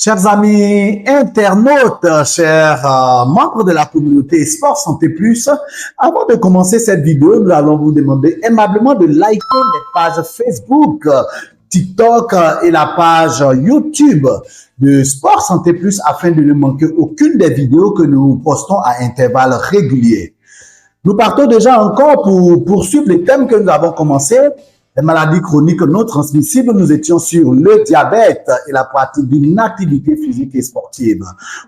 Chers amis internautes, chers membres de la communauté Sport Santé Plus, avant de commencer cette vidéo, nous allons vous demander aimablement de liker les pages Facebook, TikTok et la page YouTube de Sport Santé Plus afin de ne manquer aucune des vidéos que nous postons à intervalles réguliers. Nous partons déjà encore pour poursuivre les thèmes que nous avons commencés. Les maladies chroniques non transmissibles, nous étions sur le diabète et la pratique d'une activité physique et sportive.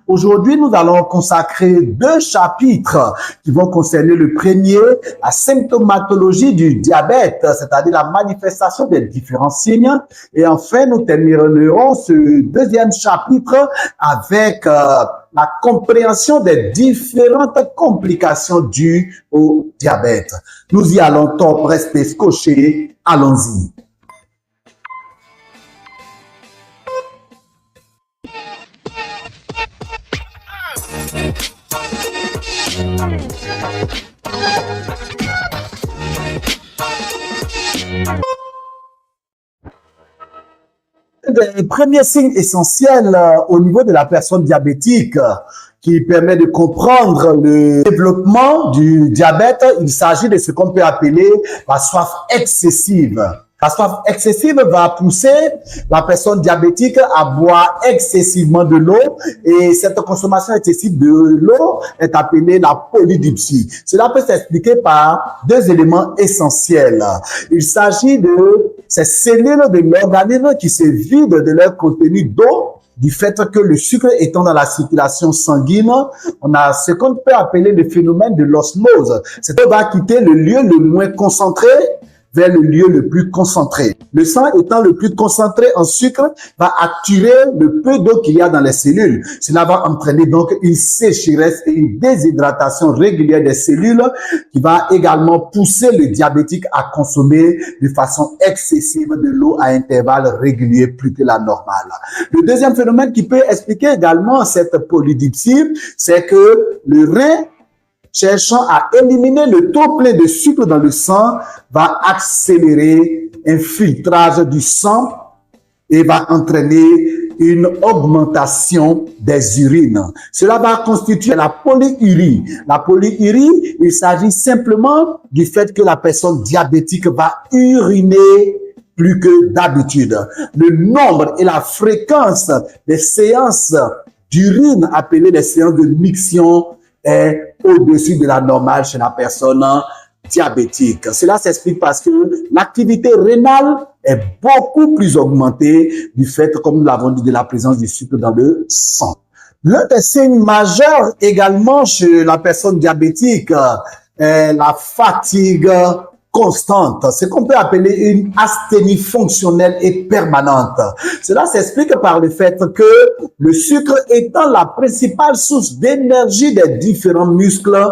Aujourd'hui, nous allons consacrer 2 chapitres qui vont concerner le premier, la symptomatologie du diabète, c'est-à-dire la manifestation des différents signes. Et enfin, nous terminerons ce 2e chapitre avec la compréhension des différentes complications dues au diabète. Nous y allons, top, restez scotchés. Allons-y. Les premiers signes essentiels au niveau de la personne diabétique qui permet de comprendre le développement du diabète, il s'agit de ce qu'on peut appeler la soif excessive. La soif excessive va pousser la personne diabétique à boire excessivement de l'eau et cette consommation excessive de l'eau est appelée la polydipsie. Cela peut s'expliquer par 2 éléments essentiels. Il s'agit de ces cellules de l'organisme qui se vident de leur contenu d'eau du fait que le sucre étant dans la circulation sanguine, on a ce qu'on peut appeler le phénomène de l'osmose. C'est-à-dire qu'on va quitter le lieu le moins concentré vers le lieu le plus concentré. Le sang étant le plus concentré en sucre va attirer le peu d'eau qu'il y a dans les cellules. Cela va entraîner donc une sécheresse et une déshydratation régulière des cellules qui va également pousser le diabétique à consommer de façon excessive de l'eau à intervalles réguliers plus que la normale. Le deuxième phénomène qui peut expliquer également cette polydipsie, c'est que le rein cherchant à éliminer le taux plein de sucre dans le sang, va accélérer un filtrage du sang et va entraîner une augmentation des urines. Cela va constituer la polyurie. La polyurie, il s'agit simplement du fait que la personne diabétique va uriner plus que d'habitude. Le nombre et la fréquence des séances d'urine, appelées les séances de miction, est au-dessus de la normale chez la personne diabétique. Cela s'explique parce que l'activité rénale est beaucoup plus augmentée du fait, comme nous l'avons dit, de la présence du sucre dans le sang. L'un des signes majeurs également chez la personne diabétique est la fatigue constante, ce qu'on peut appeler une asthénie fonctionnelle et permanente. Cela s'explique par le fait que le sucre étant la principale source d'énergie des différents muscles,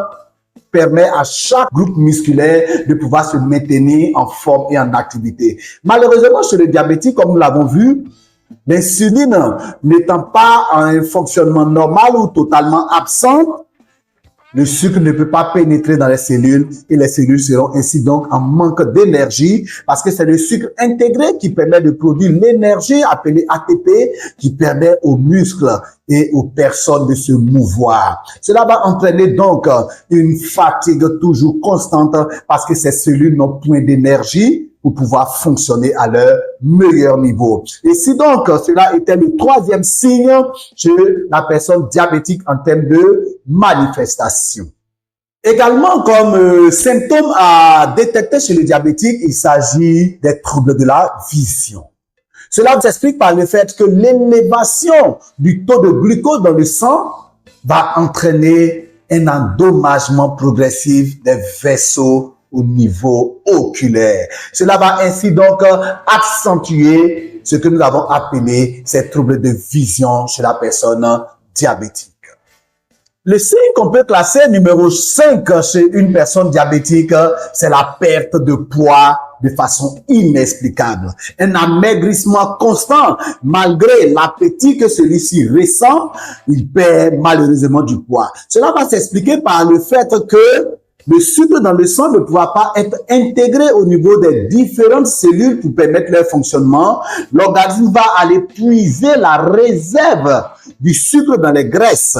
permet à chaque groupe musculaire de pouvoir se maintenir en forme et en activité. Malheureusement, chez les diabétiques, comme nous l'avons vu, l'insuline n'étant pas en un fonctionnement normal ou totalement absente, le sucre ne peut pas pénétrer dans les cellules et les cellules seront ainsi donc en manque d'énergie parce que c'est le sucre intégré qui permet de produire l'énergie appelée ATP qui permet aux muscles et aux personnes de se mouvoir. Cela va entraîner donc une fatigue toujours constante parce que ces cellules n'ont point d'énergie pour pouvoir fonctionner à leur meilleur niveau. Et si donc cela était le 3e signe chez la personne diabétique en termes de manifestation. Également, comme symptôme à détecter chez le diabétique, il s'agit des troubles de la vision. Cela s'explique par le fait que l'élévation du taux de glucose dans le sang va entraîner un endommagement progressif des vaisseaux au niveau oculaire. Cela va ainsi donc accentuer ce que nous avons appelé ces troubles de vision chez la personne diabétique. Le signe qu'on peut classer numéro 5 chez une personne diabétique, c'est la perte de poids de façon inexplicable. Un amaigrissement constant, malgré l'appétit que celui-ci ressent, il perd malheureusement du poids. Cela va s'expliquer par le fait que Le sucre dans le sang ne pourra pas être intégré au niveau des différentes cellules pour permettre leur fonctionnement. L'organisme va aller puiser la réserve du sucre dans les graisses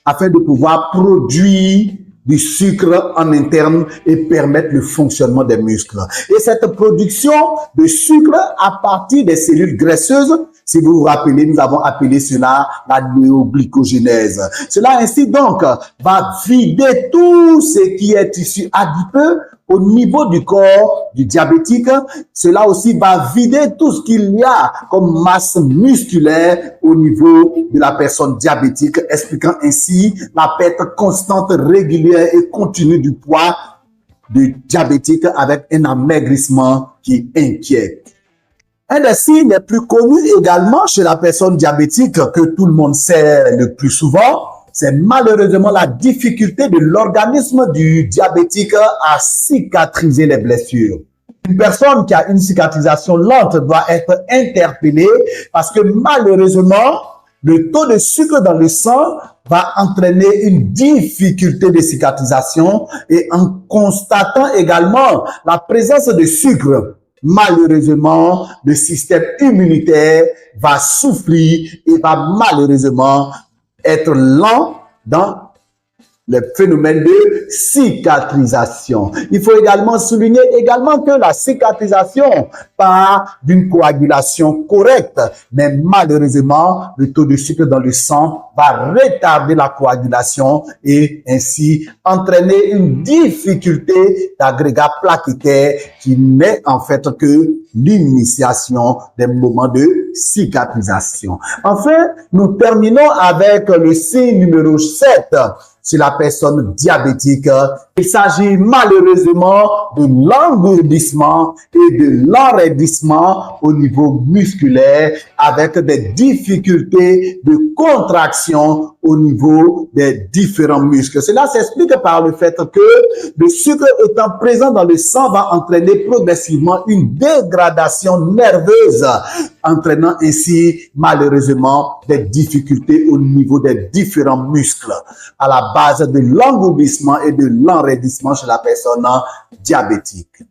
afin de pouvoir produire du sucre en interne et permettre le fonctionnement des muscles. Et cette production de sucre à partir des cellules graisseuses, si vous vous rappelez, nous avons appelé cela la néoglycogénèse. Cela ainsi donc va vider tout ce qui est tissu adipeux au niveau du corps du diabétique. Cela aussi va vider tout ce qu'il y a comme masse musculaire au niveau de la personne diabétique, expliquant ainsi la perte constante, régulière et continue du poids du diabétique avec un amaigrissement qui inquiète. Un des signes les plus connus également chez la personne diabétique que tout le monde sait le plus souvent, c'est malheureusement la difficulté de l'organisme du diabétique à cicatriser les blessures. Une personne qui a une cicatrisation lente doit être interpellée parce que malheureusement, le taux de sucre dans le sang va entraîner une difficulté de cicatrisation et en constatant également la présence de sucre, malheureusement, le système immunitaire va souffrir et va malheureusement être lent dans le phénomène de cicatrisation. Il faut également souligner également que la cicatrisation part d'une coagulation correcte, mais malheureusement, le taux de sucre dans le sang va retarder la coagulation et ainsi entraîner une difficulté d'agrégat plaquettaire qui n'est en fait que l'initiation des moments de cicatrisation. Enfin, nous terminons avec le signe numéro 7. Chez la personne diabétique, il s'agit malheureusement de l'engourdissement et de l'enraidissement au niveau musculaire avec des difficultés de contraction au niveau des différents muscles. Cela s'explique par le fait que le sucre étant présent dans le sang va entraîner progressivement une dégradation nerveuse, entraînant ainsi malheureusement des difficultés au niveau des différents muscles à la base de l'engourdissement et de l'enraidissement chez la personne diabétique.